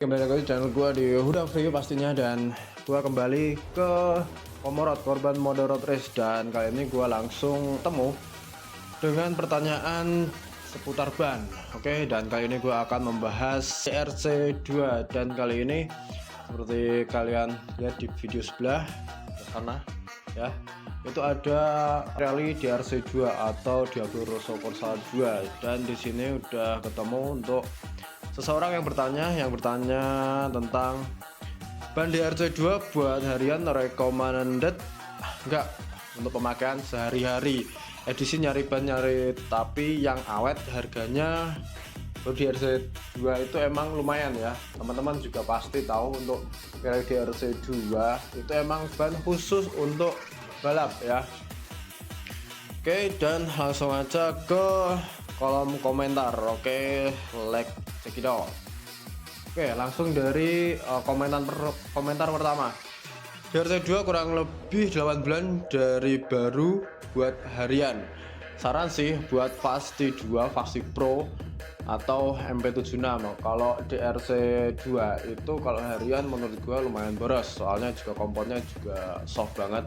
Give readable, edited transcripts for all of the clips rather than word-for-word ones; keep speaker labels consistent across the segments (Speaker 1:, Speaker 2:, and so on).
Speaker 1: Kembali lagi di channel gua di Huda Free pastinya, dan gua kembali ke Komorot korban mode road race, dan kali ini gua langsung temu dengan pertanyaan seputar ban. Oke, dan kali ini gua akan membahas CRC2, dan kali ini seperti kalian lihat di video sebelah sana ya, itu ada rally DRC2 atau Diablo Rosso Corsa 2, dan di sini udah ketemu untuk seseorang yang bertanya tentang ban DRC2 buat harian recommended enggak untuk pemakaian sehari-hari, edisi nyari ban nyari tapi yang awet. Harganya untuk DRC2 itu emang lumayan ya, teman-teman juga pasti tahu untuk DRC2 itu emang ban khusus untuk balap ya. Oke, dan langsung aja ke kolom komentar. Oke, check it out. Oke, langsung dari komentar pertama. DRC2 kurang lebih 8 bulan dari baru buat harian. Saran sih buat Fasti 2, Fasti Pro atau MP76. Kalau DRC2 itu kalau harian menurut gua lumayan boros, soalnya juga kompornya juga soft banget.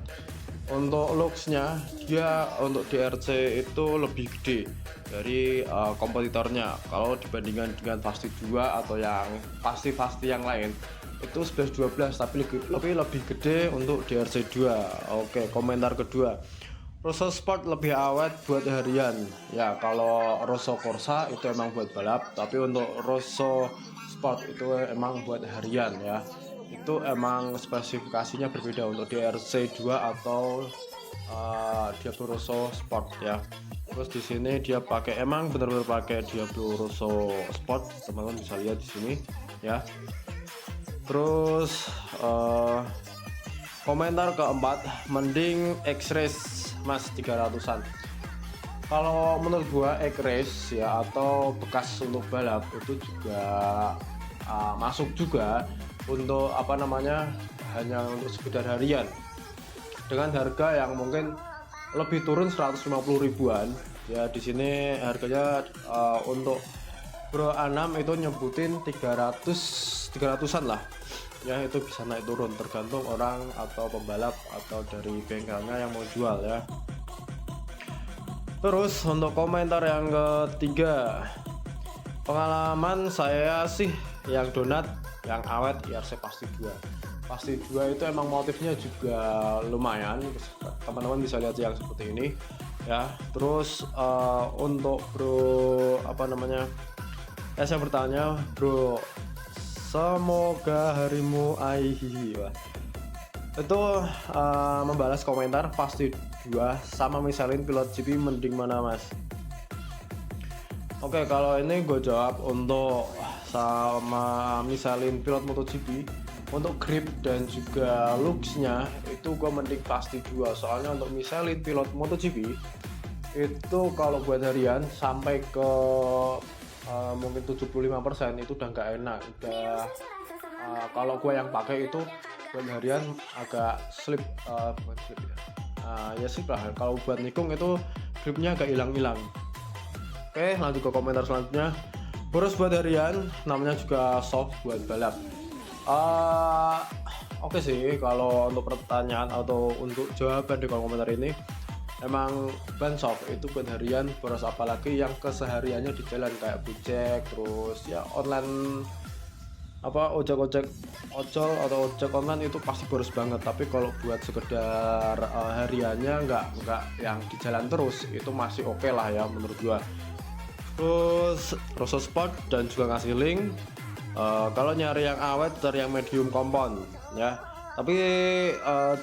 Speaker 1: Untuk looksnya dia untuk DRC itu lebih gede dari kompetitornya. Kalau dibandingkan dengan Fasti 2 atau yang Fasti yang lain itu 11-12, tapi lebih gede untuk DRC2. Oke, komentar kedua, Rosso Sport lebih awet buat harian ya. Kalau Rosso Corsa itu emang buat balap, tapi untuk Rosso Sport itu emang buat harian ya. Itu emang spesifikasinya berbeda untuk DRC2 atau Diablo Rosso Sport ya. Terus di sini dia pakai, emang benar-benar pakai Diablo Rosso Sport, teman-teman bisa lihat di sini ya. Terus komentar keempat, mending X-Race mas 300-an. Kalau menurut gua X-Race ya atau bekas untuk balap itu juga masuk juga untuk apa namanya, hanya untuk sekedar harian dengan harga yang mungkin lebih turun 150 ribuan ya. Di sini harganya untuk Bro A6 itu nyebutin 300-an lah ya. Itu bisa naik turun tergantung orang atau pembalap atau dari bengkelnya yang mau jual ya. Terus untuk komentar yang ketiga, pengalaman saya sih yang donat yang awet IRC Pasti 2. Pasti 2 itu emang motifnya juga lumayan, teman-teman bisa lihat yang seperti ini ya. Terus untuk bro apa namanya, saya bertanya bro, semoga harimu aihi itu membalas komentar Pasti 2 sama misalin pilot GP mending mana mas. Oke, kalau ini gue jawab untuk sama misalin pilot MotoGP, untuk grip dan juga looksnya itu gue mending Pasti 2. Soalnya untuk misalin pilot MotoGP itu kalau buat harian sampai ke mungkin 75% itu udah nggak enak. Udah kalau gue yang pakai itu buat harian agak slip, bukan slip ya, ya slip lah. Kalau buat nikung itu gripnya agak hilang-hilang. Oke, lanjut ke komentar selanjutnya. Boros buat harian, namanya juga soft buat balap. Oke sih, kalau untuk pertanyaan atau untuk jawaban di kolom komentar ini, emang ban soft itu buat harian boros, apalagi yang kesehariannya di jalan kayak Gojek, terus ya online apa ojol atau ojek online itu pasti boros banget. Tapi kalau buat sekedar hariannya nggak yang di jalan terus, itu masih oke lah ya menurut gua. Terus Rosso Sport dan juga ngasih link kalau nyari yang awet cari yang medium kompon ya, tapi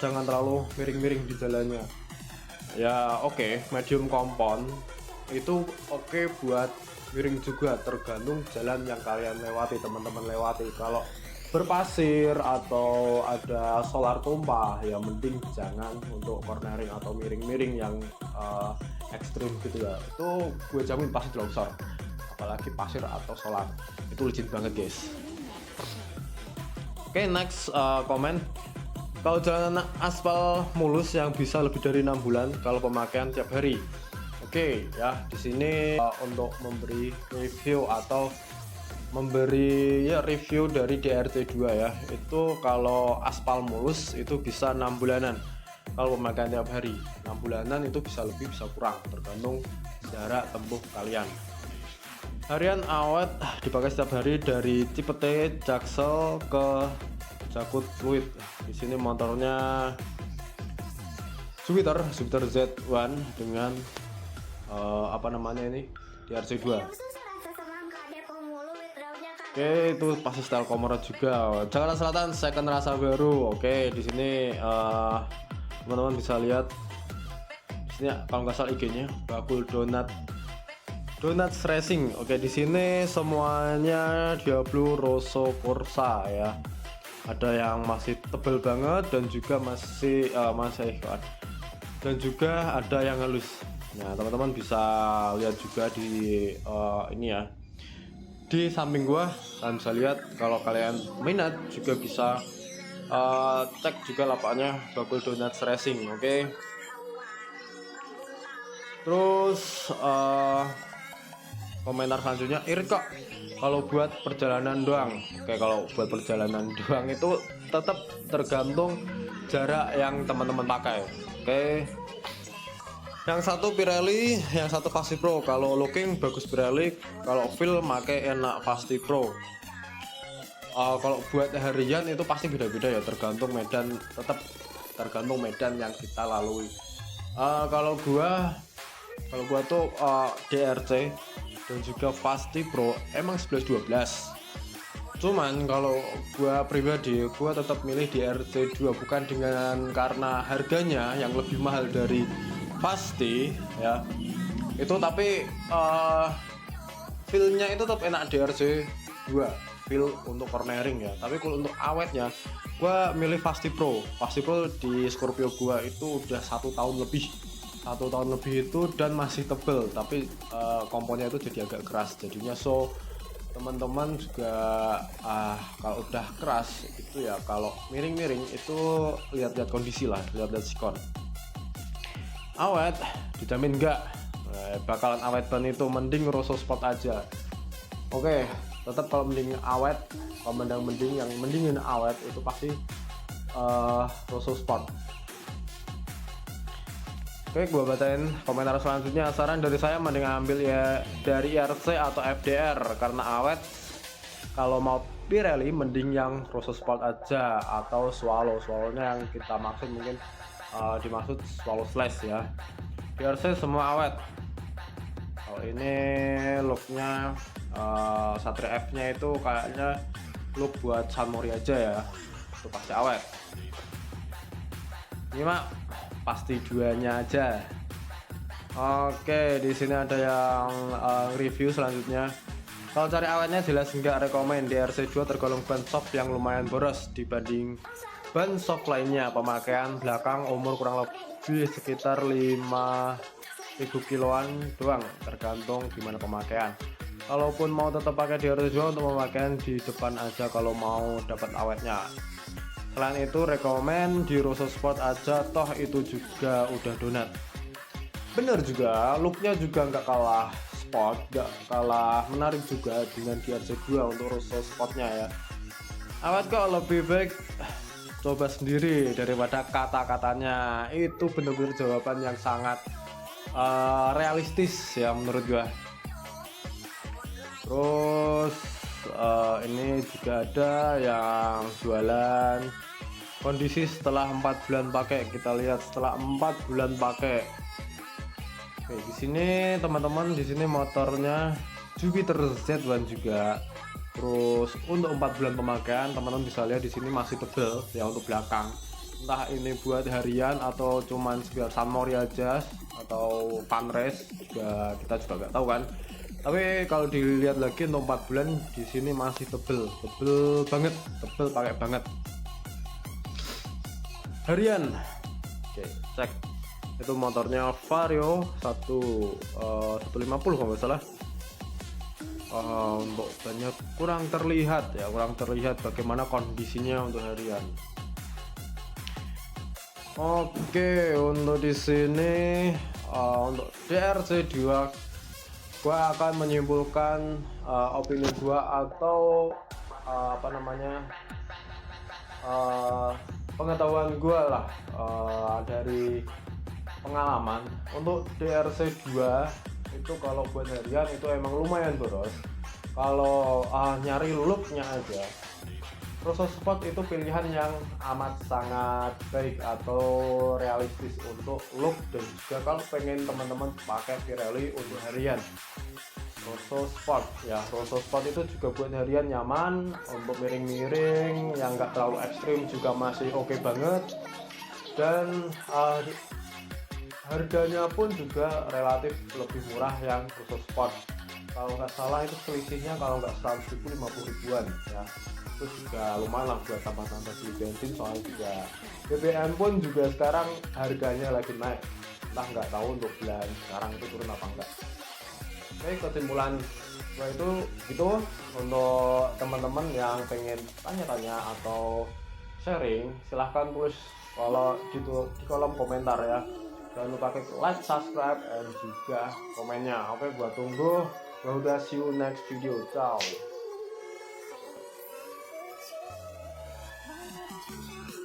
Speaker 1: jangan terlalu miring-miring di jalannya ya. Oke, medium kompon itu oke buat miring juga, tergantung jalan yang kalian lewati, teman-teman lewati. Kalau berpasir atau ada solar tumpah ya mending jangan untuk cornering atau miring-miring yang ekstrim gitu ya. Itu gue jamin pasti longsor, apalagi pasir atau solar itu licin banget guys. Oke, next komen, kalau jalanan aspal mulus yang bisa lebih dari 6 bulan kalau pemakaian tiap hari. Oke ya, di sini untuk memberi review atau memberi ya review dari DRC2 ya. Itu kalau aspal mulus itu bisa 6 bulanan. Kalau pemakaian tiap hari 6 bulanan itu bisa lebih bisa kurang tergantung jarak tempuh kalian. Harian awet dipakai setiap hari dari Cipete Jaksel ke Jakut Fluid. Di sini motornya Jupiter Z1 dengan apa namanya ini DRC2. Oke, itu pasti style Komorot juga. Jakarta Selatan second rasa baru. Oke, di sini teman-teman bisa lihat. Di sini kalau nggak salah IG-nya Bakul Donuts Racing. Oke, di sini semuanya Diablo Rosso Corsa ya. Ada yang masih tebal banget dan juga masih dan juga ada yang halus. Nah, teman-teman bisa lihat juga di ini ya. Di samping gua kalian bisa lihat. Kalau kalian minat juga bisa cek juga lapaknya Bakul Donuts Racing. Oke. Terus komentar selanjutnya, irit kok kalau buat perjalanan doang. Oke, kalau buat perjalanan doang itu tetap tergantung jarak yang teman-teman pakai. Oke, yang satu Pirelli, yang satu Fasti Pro. Kalau looking bagus Pirelli, kalau feel make enak Fasti Pro. Kalau buat harian itu pasti beda-beda ya, tergantung medan, tetap tergantung medan yang kita lalui. Kalau gua tuh DRC dan juga Fasti Pro emang 11-12. Cuman kalau gua pribadi, gua tetap milih DRC2 bukan karena harganya yang lebih mahal dari Fasti ya. Itu tapi feel-nya itu tetap enak DRC2, feel untuk cornering ya. Tapi kalau untuk awetnya, gua milih Fasti Pro. Fasti Pro di Scorpio gua itu udah 1 tahun lebih. 1 tahun lebih itu dan masih tebel, tapi komponnya itu jadi agak keras jadinya. So teman-teman juga kalau udah keras itu ya, kalau miring-miring itu lihat-lihat kondisi lah, lihat-lihat sikon. Awet dijamin enggak, bakalan awet ban itu mending Rosso Sport aja. Oke, tetap kalau mending awet, kalau mendingin awet itu pasti Rosso Sport. Oke, gua bacain komentar selanjutnya. Saran dari saya mending ambil ya dari IRC atau FDR karena awet. Kalau mau Pirelli mending yang Rosso Sport aja atau Swallow-nya yang kita maksud mungkin dimaksud Swallow Slash ya. IRC semua awet. Kalau ini looknya Satria F-nya itu kayaknya look buat San Mori aja ya. Itu pasti awet. Ini mah pasti duanya aja. Oke, di sini ada yang review selanjutnya. Kalau cari awetnya jelas enggak rekomen. DRC2 tergolong ban shock yang lumayan boros dibanding ban shock lainnya. Pemakaian belakang umur kurang lebih sekitar 5.000 kiloan doang, tergantung gimana pemakaian. Kalaupun mau tetap pakai DRC2 untuk pemakaian di depan aja kalau mau dapat awetnya. Selain itu rekomen di Rosso Sport aja, toh itu juga udah donat. Bener juga, looknya juga nggak kalah sport, nggak kalah menarik juga dengan DRC2 untuk Rosso Sportnya ya. Awet kok lebih baik coba sendiri daripada kata-katanya. Itu bener-bener jawaban yang sangat realistis ya menurut gua. Terus ini juga ada yang jualan kondisi setelah 4 bulan pakai. Kita lihat setelah 4 bulan pakai. Oke, di sini teman-teman, di sini motornya Jupiter Z1 juga. Terus untuk 4 bulan pemakaian teman-teman bisa lihat di sini masih tebel ya untuk belakang. Entah ini buat harian atau cuman sekedar San Mori aja atau fun race juga, kita juga nggak tahu kan. Tapi kalau dilihat lagi untuk 4 bulan di sini masih tebel banget, tebel pakai banget. Harian, oke, cek itu motornya Vario 150 kalau nggak salah. Untuk bannya kurang terlihat bagaimana kondisinya untuk harian. Oke, untuk di sini untuk DRC2 gua akan menyimpulkan opini gua atau uh, pengetahuan gua lah, dari pengalaman. Untuk DRC 2 itu kalau buat harian itu emang lumayan boros. Kalau nyari looknya aja, Rosso Sport itu pilihan yang amat sangat baik atau realistis untuk look, dan juga kalau pengen teman-teman pakai Pirelli untuk harian. Rosso Sport ya, Rosso Sport itu juga buat harian nyaman, untuk miring-miring yang nggak terlalu ekstrim juga masih oke banget, dan harganya pun juga relatif lebih murah yang Rosso Sport. Kalau nggak salah itu selisihnya kalau nggak 100 ribu 50 ribuan ya, itu juga lumayan lah buat tambah-tambah beli bensin, soalnya juga BBM pun juga sekarang harganya lagi naik, entah nggak tahu untuk bulan sekarang itu turun apa enggak. Oke, kesimpulan gue itu gitu. Untuk teman-teman yang pengen tanya-tanya atau sharing, silahkan tulis kalau gitu di kolom komentar ya. Jangan lupa klik like, subscribe, dan juga komennya. Oke, gua tunggu. Ya udah, see you next video. Ciao.